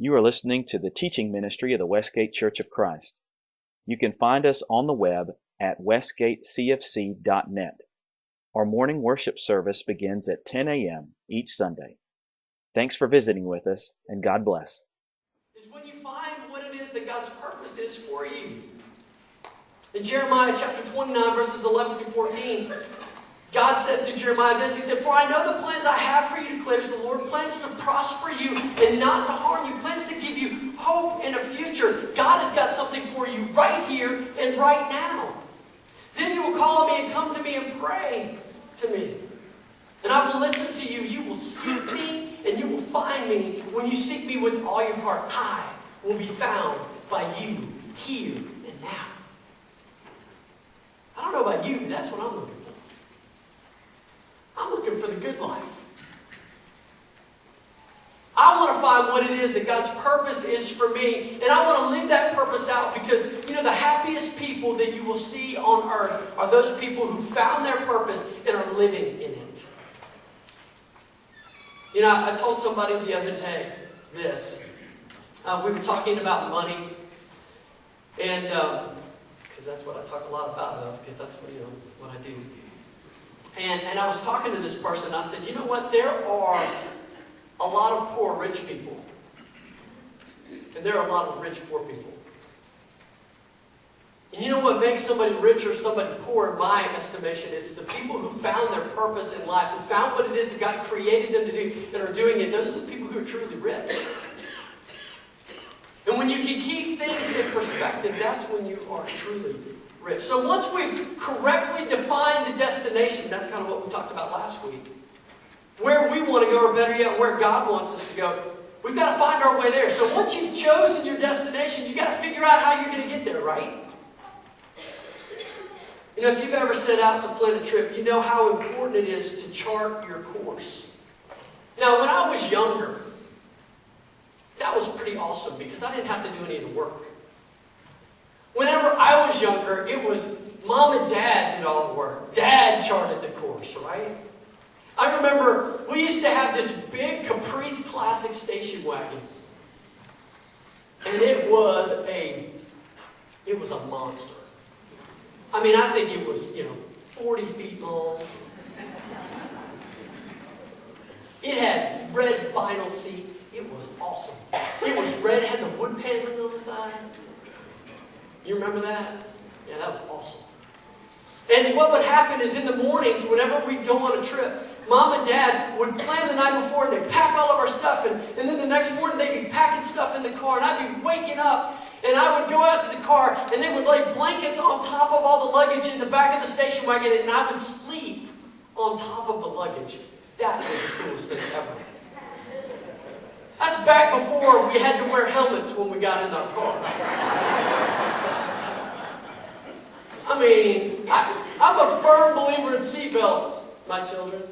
You are listening to the teaching ministry of the Westgate Church of Christ. You can find us on the web at westgatecfc.net. Our morning worship service begins at 10 a.m. each Sunday. Thanks for visiting with us, and God bless. Is when you find what it is that God's purpose is for you. In Jeremiah chapter 29, verses 11 through 14, God said to Jeremiah this, He said, "For I know the plans I have for you, declares the Lord, plans to prosper you and not to harm you, plans to give you hope in a future." God has got something for you right here and right now. "Then you will call on me and come to me and pray to me. And I will listen to you. You will seek me and you will find me when you seek me with all your heart. I will be found by you here and now." I don't know about you, but that's what I'm looking for. I'm looking for the good life. I want to find what it is that God's purpose is for me. And I want to live that purpose out because, the happiest people that you will see on earth are those people who found their purpose and are living in it. I told somebody the other day this. We were talking about money. And, because that's what I talk a lot about, because that's what I do. And I was talking to this person. I said, you know what? There are a lot of poor rich people. And there are a lot of rich poor people. And you know what makes somebody rich or somebody poor in my estimation? It's the people who found their purpose in life, who found what it is that God created them to do and are doing it. Those are the people who are truly rich. And when you can keep things in perspective, that's when you are truly rich. So once we've correctly defined the destination, that's kind of what we talked about last week, where we want to go, or better yet, where God wants us to go, we've got to find our way there. So once you've chosen your destination, you've got to figure out how you're going to get there, right? If you've ever set out to plan a trip, you know how important it is to chart your course. Now, when I was younger, that was pretty awesome because I didn't have to do any of the work. Whenever I was younger, it was Mom and Dad did all the work. Dad charted the course, right? I remember we used to have this big Caprice Classic station wagon. And it was a monster. I think it was, 40 feet long. It had red vinyl seats. It was awesome. It was red, had the wood paneling on the side. You remember that? Yeah, that was awesome. And what would happen is in the mornings, whenever we'd go on a trip, Mom and Dad would plan the night before and they'd pack all of our stuff. And then the next morning they'd be packing stuff in the car. And I'd be waking up and I would go out to the car and they would lay blankets on top of all the luggage in the back of the station wagon. And I would sleep on top of the luggage. That was the coolest thing ever. That's back before we had to wear helmets when we got in our cars. I'm a firm believer in seatbelts, my children.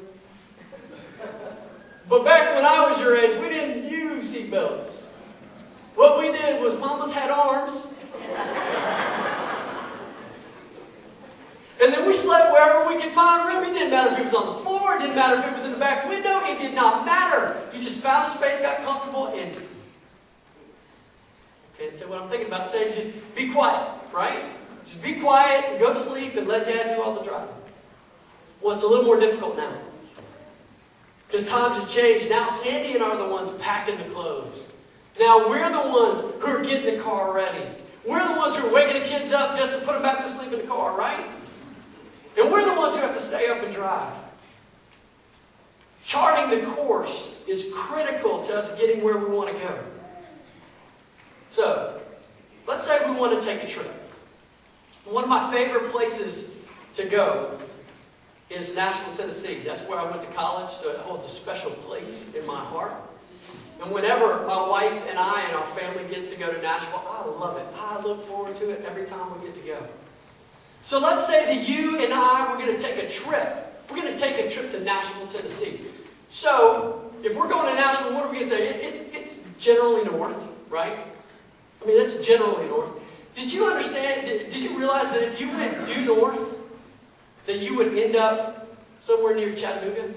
But back when I was your age, we didn't use seatbelts. What we did was mamas had arms. And then we slept wherever we could find room. It didn't matter if it was on the floor. It didn't matter if it was in the back window. It did not matter. You just found a space, got comfortable, and so what I'm thinking about saying, just be quiet, right? Just be quiet and go to sleep and let Dad do all the driving. Well, it's a little more difficult now. Because times have changed. Now Sandy and I are the ones packing the clothes. Now we're the ones who are getting the car ready. We're the ones who are waking the kids up just to put them back to sleep in the car, right? And we're the ones who have to stay up and drive. Charting the course is critical to us getting where we want to go. So, let's say we want to take a trip. One of my favorite places to go is Nashville, Tennessee. That's where I went to college, so it holds a special place in my heart. And whenever my wife and I and our family get to go to Nashville, I love it. I look forward to it every time we get to go. So let's say that you and I, we're going to take a trip. We're going to take a trip to Nashville, Tennessee. So, if we're going to Nashville, what are we going to say? It's generally north, right? It's generally north. Did you understand, did you realize that if you went due north, that you would end up somewhere near Chattanooga?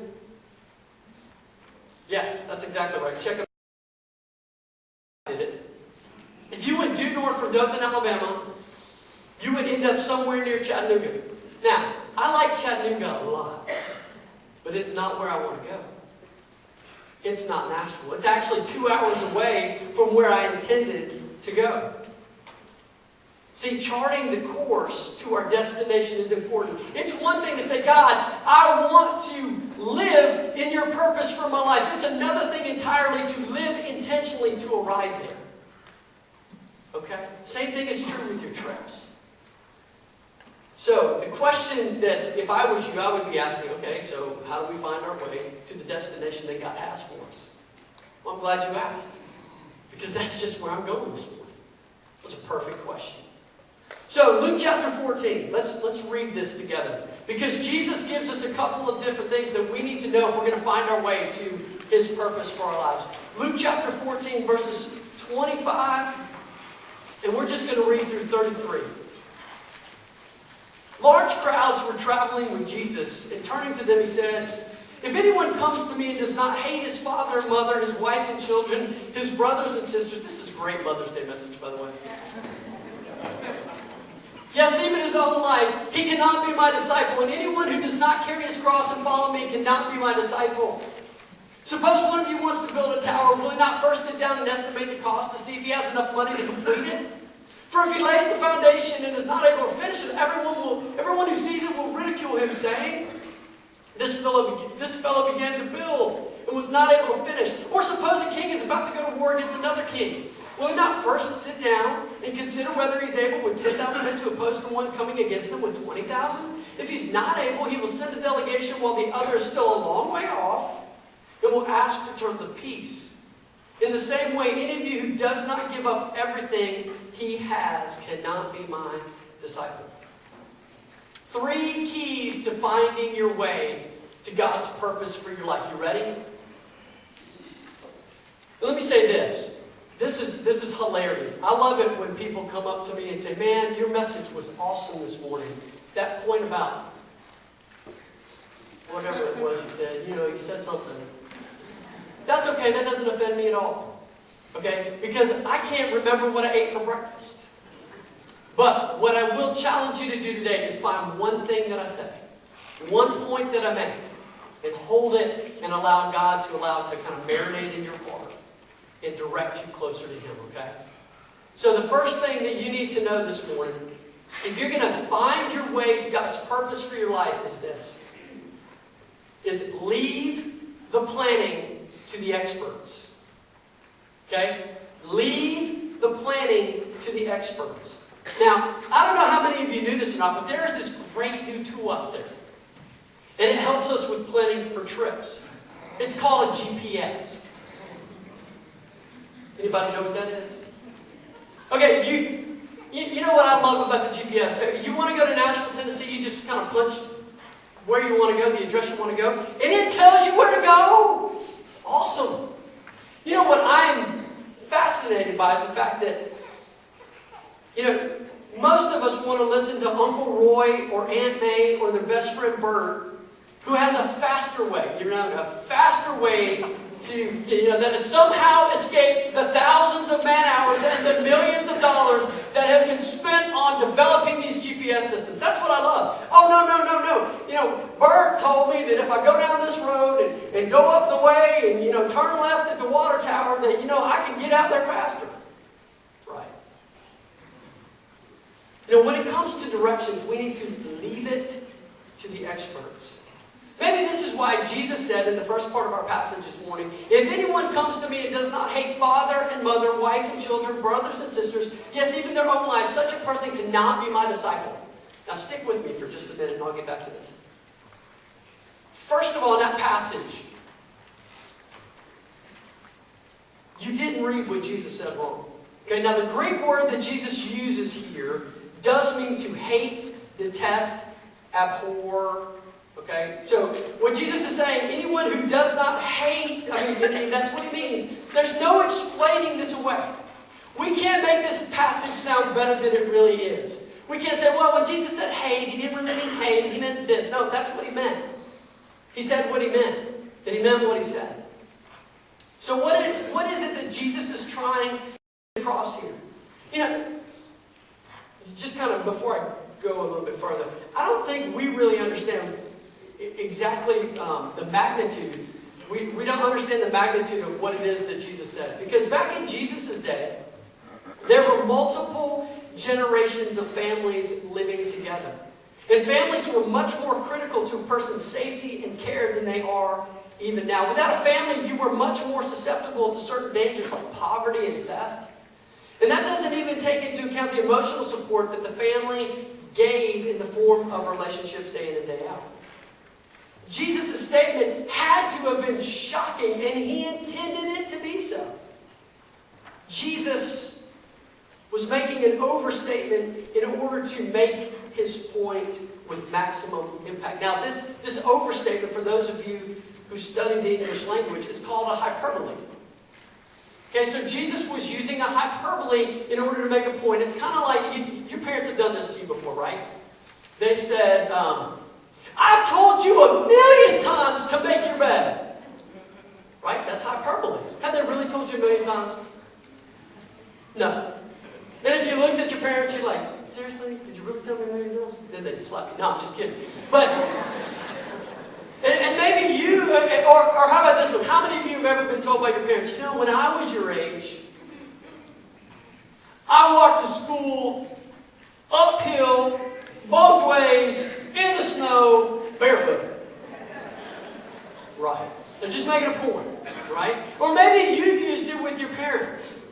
Yeah, that's exactly right. Check it did it. If you went due north from Dothan, Alabama, you would end up somewhere near Chattanooga. Now, I like Chattanooga a lot, but it's not where I want to go. It's not Nashville. It's actually 2 hours away from where I intended to go. See, charting the course to our destination is important. It's one thing to say, God, I want to live in your purpose for my life. It's another thing entirely to live intentionally to arrive there. Okay? Same thing is true with your trips. So, the question that, if I was you, I would be asking, okay, so how do we find our way to the destination that God has for us? Well, I'm glad you asked, because that's just where I'm going this morning. It was a perfect question. So, Luke chapter 14, let's read this together, because Jesus gives us a couple of different things that we need to know if we're going to find our way to His purpose for our lives. Luke chapter 14, verses 25, and we're just going to read through 33. Large crowds were traveling with Jesus, and turning to them he said, "If anyone comes to me and does not hate his father and mother, his wife and children, his brothers and sisters," this is a great Mother's Day message, by the way. "Yes, even his own life, he cannot be my disciple. And anyone who does not carry his cross and follow me cannot be my disciple. Suppose one of you wants to build a tower. Will he not first sit down and estimate the cost to see if he has enough money to complete it? For if he lays the foundation and is not able to finish it, everyone who sees it will ridicule him, saying, 'This fellow began to build and was not able to finish.' Or suppose a king is about to go to war against another king. Will he not first sit down and consider whether he's able with 10,000 men to oppose the one coming against him with 20,000? If he's not able, he will send a delegation while the other is still a long way off and will ask for terms of peace. In the same way, any of you who does not give up everything he has cannot be my disciple." 3 keys to finding your way to God's purpose for your life. You ready? Let me say this. This is hilarious. I love it when people come up to me and say, "Man, your message was awesome this morning. That point about whatever it was you said, you said something." That's okay. That doesn't offend me at all. Okay? Because I can't remember what I ate for breakfast. But what I will challenge you to do today is find one thing that I say, one point that I make, and hold it and allow God to allow it to kind of marinate in your heart and direct you closer to Him, okay? So the first thing that you need to know this morning, if you're going to find your way to God's purpose for your life, is this. Is leave the planning to the experts. Okay? Leave the planning to the experts. Now, I don't know how many of you knew this or not, but there is this great new tool out there. And it helps us with planning for trips. It's called a GPS. Anybody know what that is? Okay, you know what I love about the GPS? You want to go to Nashville, Tennessee, you just kind of punch where you want to go, the address you want to go, and it tells you where to go. It's awesome. You know what I'm fascinated by is the fact that, most of us want to listen to Uncle Roy or Aunt May or their best friend Bert, who has a faster way, a faster way to, that has somehow escaped the thousands of man-hours and the millions of dollars that have been spent on developing these GPS systems. That's what I love. Oh, no. Bert told me that if I go down this road and go up the way and, turn left at the water tower, that, I can get out there faster. Right. When it comes to directions, we need to leave it to the experts. Maybe this is why Jesus said in the first part of our passage this morning, "If anyone comes to me and does not hate father and mother, wife and children, brothers and sisters, yes, even their own life, such a person cannot be my disciple." Now stick with me for just a minute and I'll get back to this. First of all, in that passage, you didn't read what Jesus said wrong. Okay, now the Greek word that Jesus uses here does mean to hate, detest, abhor. Okay, so what Jesus is saying, anyone who does not hate, that's what he means. There's no explaining this away. We can't make this passage sound better than it really is. We can't say, well, when Jesus said hate, he didn't really mean hate, he meant this. No, that's what he meant. He said what he meant, and he meant what he said. So what is it that Jesus is trying to get across here? You know, just kind of before I go a little bit further, I don't think we really understand exactly the magnitude. We don't understand the magnitude of what it is that Jesus said. Because back in Jesus' day, there were multiple generations of families living together. And families were much more critical to a person's safety and care than they are even now. Without a family, you were much more susceptible to certain dangers like poverty and theft. And that doesn't even take into account the emotional support that the family gave in the form of relationships day in and day out. Jesus' statement had to have been shocking, and he intended it to be so. Jesus was making an overstatement in order to make his point with maximum impact. Now, this overstatement, for those of you who study the English language, it's called a hyperbole. Okay, so Jesus was using a hyperbole in order to make a point. It's kind of like, your parents have done this to you before, right? They said, I've told you 1,000,000 times to make your bed. Right? That's hyperbole. Have they really told you 1,000,000 times? No. And if you looked at your parents, you're like, seriously? Did you really tell me 1,000,000 times? Then they'd slap you. No, I'm just kidding. But, and maybe you, or how about this one? How many of you have ever been told by your parents, you know, when I was your age, I walked to school uphill, both ways, in the snow, barefoot. Right. They're just making a point, right? Or maybe you used it with your parents.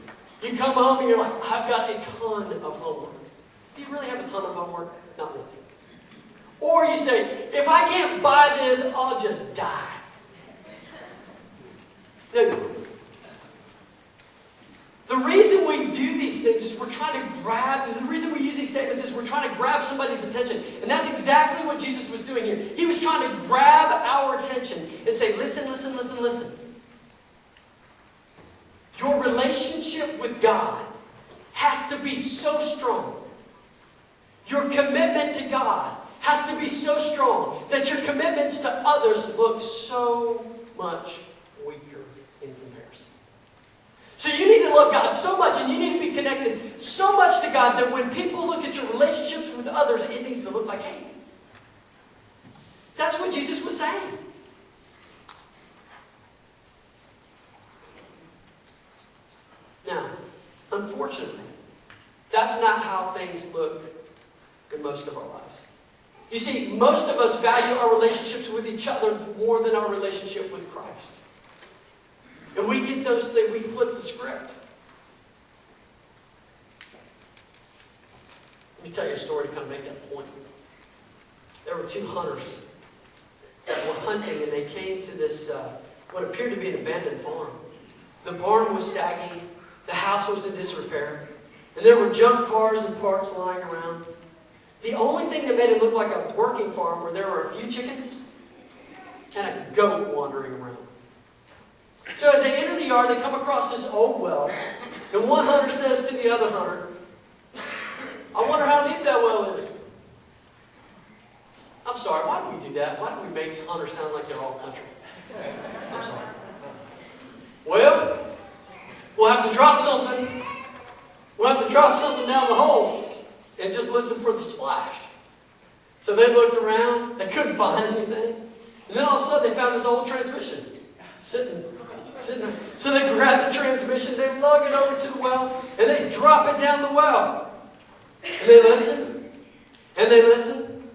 You come home and you're like, I've got a ton of homework. Do you really have a ton of homework? Not really. Or you say, if I can't buy this, I'll just die. No, you won't. The reason we do these things is we're trying to grab, the reason we use these statements is we're trying to grab somebody's attention. And that's exactly what Jesus was doing here. He was trying to grab our attention and say, listen, listen, listen, listen. Your relationship with God has to be so strong. Your commitment to God has to be so strong that your commitments to others look so much weaker in comparison. So you need to love God so much, and you need to be connected so much to God that when people look at your relationships with others, it needs to look like hate. That's what Jesus was saying. Now, unfortunately, that's not how things look in most of our lives. You see, most of us value our relationships with each other more than our relationship with Christ. And we get those things, we flip the script. Let me tell you a story to kind of make that point. There were two hunters that were hunting, and they came to this, what appeared to be an abandoned farm. The barn was sagging, the house was in disrepair, and there were junk cars and parts lying around. The only thing that made it look like a working farm were there were a few chickens and a goat wandering around. So as they enter the yard, they come across this old well, and one hunter says to the other hunter, I wonder how deep that well is. I'm sorry, why do we do that? Why do we make hunters sound like they're all country? I'm sorry. Well, we'll have to drop something. We'll have to drop something down the hole and just listen for the splash. So they looked around. They couldn't find anything. And then all of a sudden they found this old transmission sitting there. So they grab the transmission, they lug it over to the well, and they drop it down the well. And they listen. And they listen.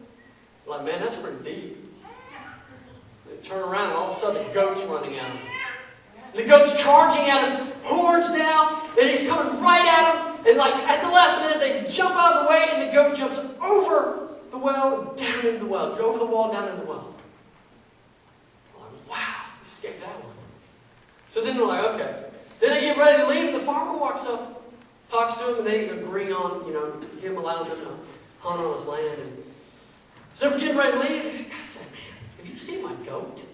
Like, man, that's pretty deep. They turn around and all of a sudden the goat's running at them. And the goat's charging at him, horns down, and he's coming right at him. And like at the last minute, they jump out of the way, and the goat jumps over the well and down into the well. Over the wall, down into the well. I'm like, wow, you escaped that one. So then they're like, okay. Then they get ready to leave, and the farmer walks up, talks to him, and they agree on, him allowing them to hunt on his land. And so we're getting ready to leave. The guy said, man, have you seen my goat?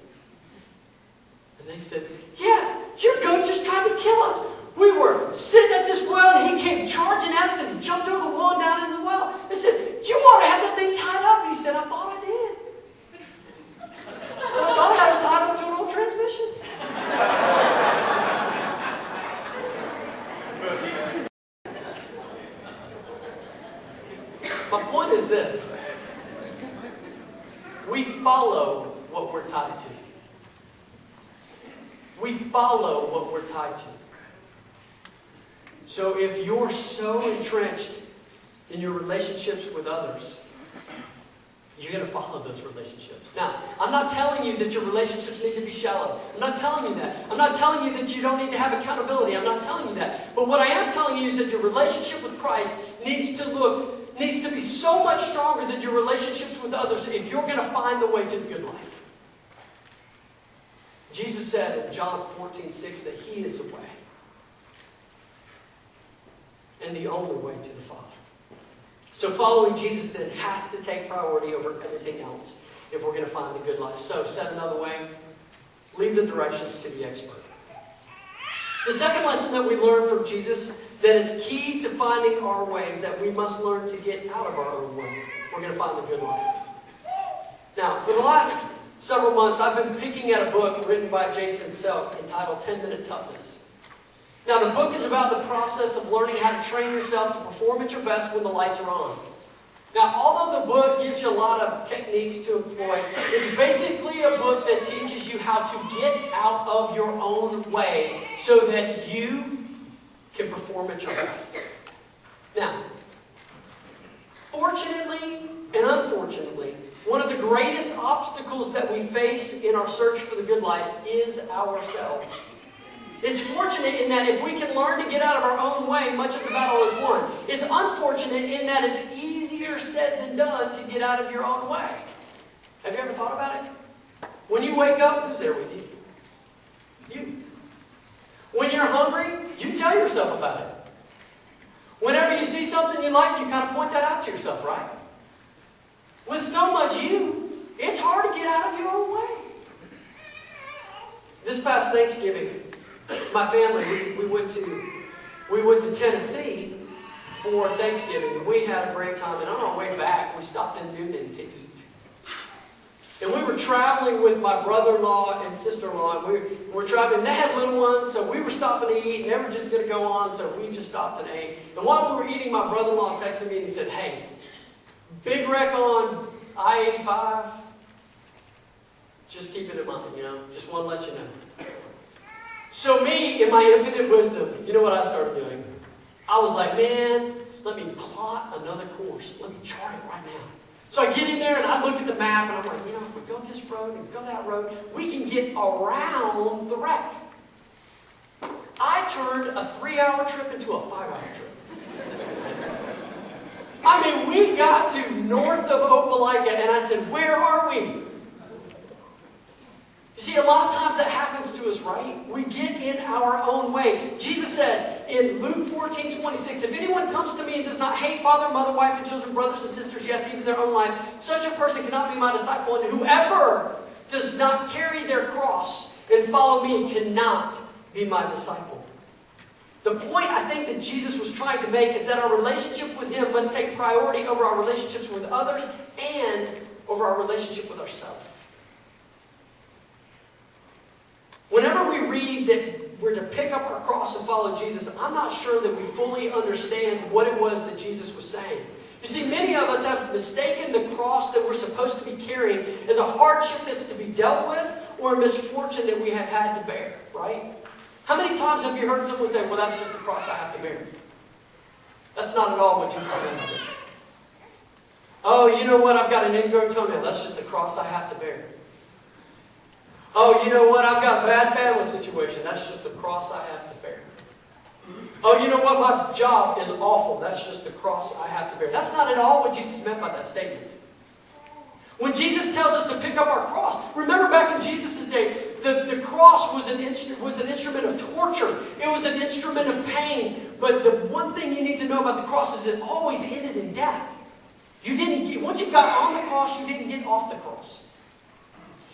And they said, yeah, your goat just tried to kill us. We were sitting at this well, and he came charging at us, and he jumped over the wall and down into the well. They said, you ought to have that thing tied up. And he said, I thought I did. So I thought I had it tied up to an old transmission. point is this. We follow what we're tied to. We follow what we're tied to. So if you're so entrenched in your relationships with others, you're going to follow those relationships. Now, I'm not telling you that your relationships need to be shallow. I'm not telling you that. I'm not telling you that you don't need to have accountability. I'm not telling you that. But what I am telling you is that your relationship with Christ needs to be so much stronger than your relationships with others if you're going to find the way to the good life. Jesus said in John 14:6 that He is the way and the only way to the Father. So following Jesus then has to take priority over everything else if we're going to find the good life. So, said another way, leave the directions to the expert. The second lesson that we learn from Jesus that is key to finding our ways, that we must learn to get out of our own way if we're going to find the good life. Now, for the last several months, I've been picking at a book written by Jason Selk entitled 10-Minute Toughness. Now, the book is about the process of learning how to train yourself to perform at your best when the lights are on. Now, although the book gives you a lot of techniques to employ, it's basically a book that teaches you how to get out of your own way so that you can perform at your best. Now, fortunately and unfortunately, one of the greatest obstacles that we face in our search for the good life is ourselves. It's fortunate in that if we can learn to get out of our own way, much of the battle is won. It's unfortunate in that it's easier said than done to get out of your own way. Have you ever thought about it? When you wake up, who's there with you? You. When you're hungry, you tell yourself about it. Whenever you see something you like, you kind of point that out to yourself, right? With so much you, it's hard to get out of your own way. This past Thanksgiving, my family, we went to Tennessee for Thanksgiving, and we had a great time. And on our way back, we stopped in Newnan to eat. And we were traveling with my brother-in-law and sister-in-law, and we were traveling. They had little ones, so we were stopping to eat, and they were just going to go on, so we just stopped and ate. And while we were eating, my brother-in-law texted me and he said, "Hey, big wreck on I-85. Just keep it in mind, just want to let you know." So me, in my infinite wisdom, you know what I started doing? I was like, man, let me plot another course. Let me chart it right now. So I get in there and I look at the map and I'm like, if we go this road and go that road, we can get around the wreck. I turned a 3-hour trip into a 5-hour trip. I mean, we got to north of Opelika and I said, where are we? You see, a lot of times that happens to us, right? We get in our own way. Jesus said in Luke 14:26, "If anyone comes to me and does not hate father, mother, wife, and children, brothers and sisters, yes, even their own life, such a person cannot be my disciple. And whoever does not carry their cross and follow me cannot be my disciple." The point I think that Jesus was trying to make is that our relationship with Him must take priority over our relationships with others and over our relationship with ourselves. Whenever we read that we're to pick up our cross and follow Jesus, I'm not sure that we fully understand what it was that Jesus was saying. You see, many of us have mistaken the cross that we're supposed to be carrying as a hardship that's to be dealt with or a misfortune that we have had to bear, right? How many times have you heard someone say, well, that's just the cross I have to bear? That's not at all what Jesus meant by this. Oh, you know what? I've got an ingrown toenail. That's just the cross I have to bear. Oh, you know what? I've got a bad family situation. That's just the cross I have to bear. Oh, you know what? My job is awful. That's just the cross I have to bear. That's not at all what Jesus meant by that statement. When Jesus tells us to pick up our cross, remember back in Jesus' day, the cross was an instrument of torture. It was an instrument of pain. But the one thing you need to know about the cross is it always ended in death. Once you got on the cross, you didn't get off the cross.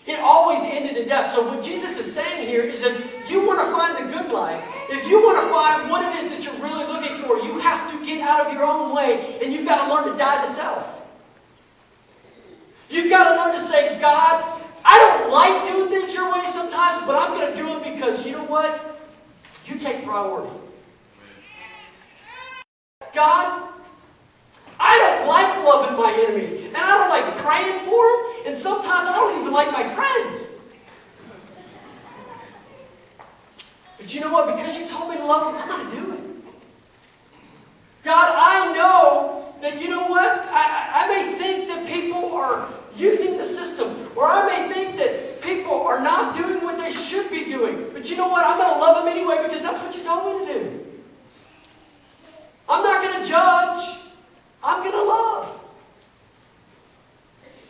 It always ended in death. So what Jesus is saying here is that if you want to find the good life, if you want to find what it is that you're really looking for, you have to get out of your own way and you've got to learn to die to self. You've got to learn to say, God, I don't like doing things your way sometimes, but I'm going to do it because you know what? You take priority. God, I don't like loving my enemies. And I don't like praying for them. And sometimes I don't even like my friends. But you know what? Because you told me to love them, I'm going to do it. God, I know that, you know what? I may think that people are using the system. Or I may think that people are not doing what they should be doing. But you know what? I'm going to love them anyway because that's what you told me to do. I'm not going to judge. I'm going to love.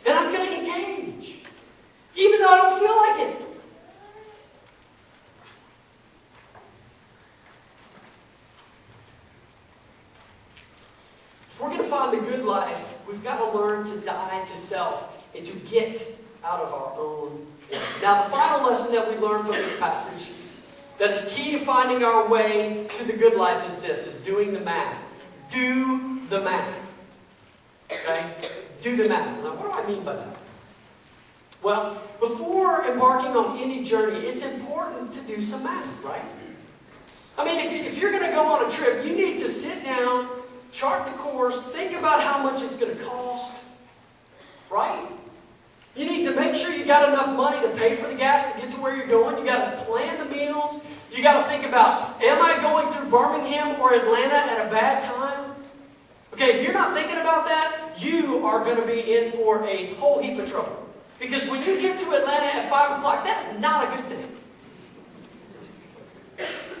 And I'm going to engage. Even though I don't feel like it. If we're going to find the good life, we've got to learn to die to self and to get out of our own way. Now, the final lesson that we learn from this passage that is key to finding our way to the good life is this, is doing the math. Do the math. Okay? Do the math. Now, what do I mean by that? Well, before embarking on any journey, it's important to do some math, right? I mean, if you're going to go on a trip, you need to sit down, chart the course, think about how much it's going to cost, right? You need to make sure you got enough money to pay for the gas to get to where you're going. You got to plan the meals. You got to think about, am I going through Birmingham or Atlanta at a bad time? Okay, if you're not thinking about that, you are going to be in for a whole heap of trouble. Because when you get to Atlanta at 5 o'clock, that is not a good thing.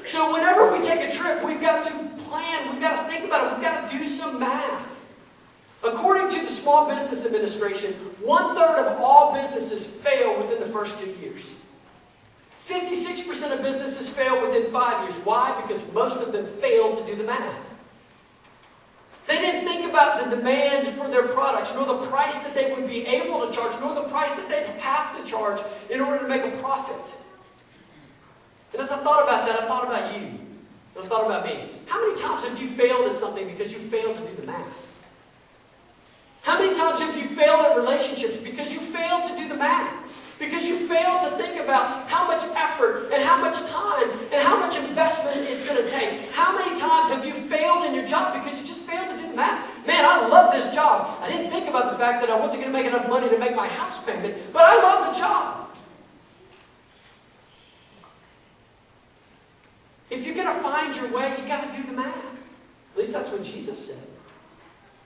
So whenever we take a trip, we've got to plan, we've got to think about it, we've got to do some math. According to the Small Business Administration, 1/3 of all businesses fail within the first 2 years. 56% of businesses fail within 5 years. Why? Because most of them failed to do the math. They didn't think about the demand for their products, nor the price that they would be able to charge, nor the price that they'd have to charge in order to make a profit. And as I thought about that, I thought about you. And I thought about me. How many times have you failed at something because you failed to do the math? How many times have you failed at relationships because you failed to do the math? Because you failed to think about how much effort and how much time and how much investment it's going to take. How many times have you failed in your job because you just failed to do the math? Man, I love this job. I didn't think about the fact that I wasn't going to make enough money to make my house payment, but I love the job. If you're going to find your way, you got to do the math. At least that's what Jesus said.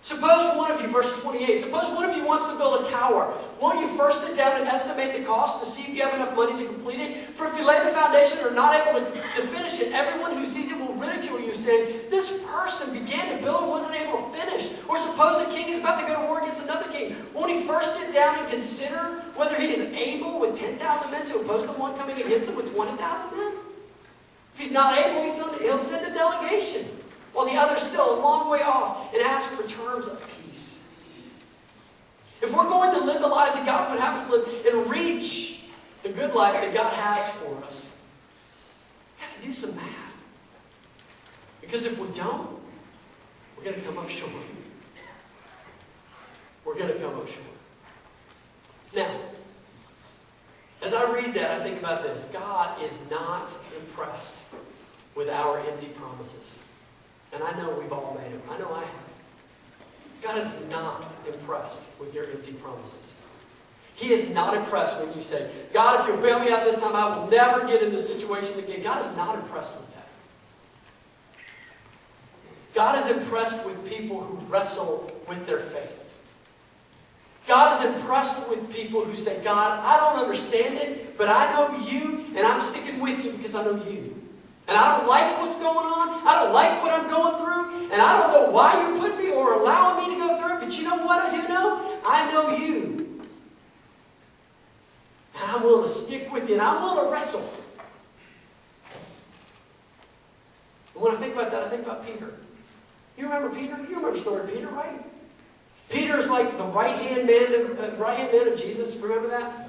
Suppose one of you, verse 28, suppose one of you wants to build a tower. Won't you first sit down and estimate the cost to see if you have enough money to complete it? For if you lay the foundation and are not able to finish it, everyone who sees it will ridicule you, saying, this person began to build and wasn't able to finish. Or suppose a king is about to go to war against another king. Won't he first sit down and consider whether he is able with 10,000 men to oppose the one coming against him with 20,000 men? If he's not able, he'll send a delegation, while the other's still a long way off, and ask for terms of peace. If we're going to live the lives that God would have us live and reach the good life that God has for us, we've got to do some math. Because if we don't, we're going to come up short. We're going to come up short. Now, as I read that, I think about this. God is not impressed with our empty promises. And I know we've all made them. I know I have. God is not impressed with your empty promises. He is not impressed when you say, God, if you'll bail me out this time, I will never get in this situation again. God is not impressed with that. God is impressed with people who wrestle with their faith. God is impressed with people who say, God, I don't understand it, but I know you, and I'm sticking with you because I know you. And I don't like what's going on. I don't like what I'm going through. And I don't know why you put me or allowing me to go through it. But you know what I do know? I know you. And I'm willing to stick with you. And I'm willing to wrestle. And when I think about that, I think about Peter. You remember Peter? You remember the story of Peter, right? Peter is like the right-hand man of Jesus. Remember that?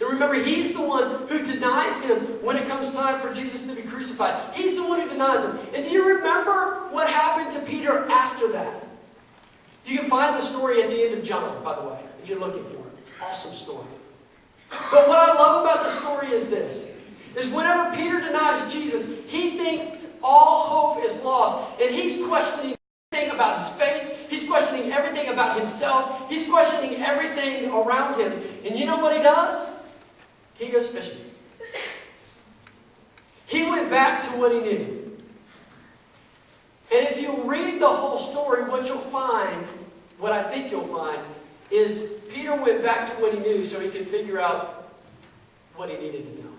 And remember, he's the one who denies him when it comes time for Jesus to be crucified. He's the one who denies him. And do you remember what happened to Peter after that? You can find the story at the end of John, by the way, if you're looking for it. Awesome story. But what I love about the story is this. Is whenever Peter denies Jesus, he thinks all hope is lost. And he's questioning everything about his faith. He's questioning everything about himself. He's questioning everything around him. And you know what he does? He goes fishing. He went back to what he knew. And if you read the whole story, what you'll find, what I think you'll find, is Peter went back to what he knew so he could figure out what he needed to know.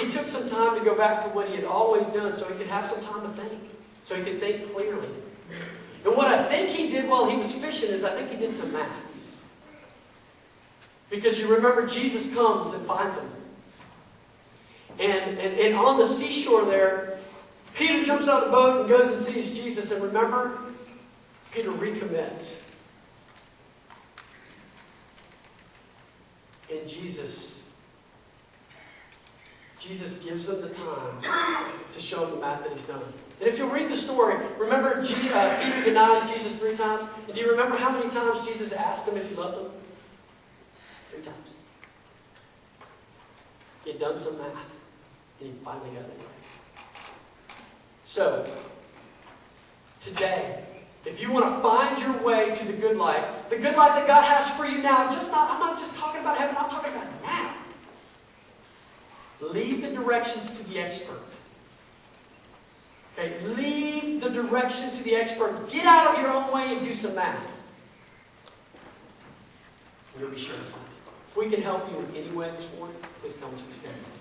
He took some time to go back to what he had always done so he could have some time to think, so he could think clearly. And what I think he did while he was fishing is I think he did some math. Because you remember Jesus comes and finds him. And on the seashore there, Peter jumps out of the boat and goes and sees Jesus. And remember, Peter recommits. And Jesus gives him the time to show him the math that he's done. And if you'll read the story, remember Peter denies Jesus 3 times. And do you remember how many times Jesus asked him if he loved him? 3 times. He had done some math. And he finally got it right. So, today, if you want to find your way to the good life that God has for you now, I'm not just talking about heaven, I'm talking about now. Leave the directions to the expert. Okay, leave the direction to the expert. Get out of your own way and do some math. You'll be sure to find it. If we can help you in any way this morning, please come as we stand and sing.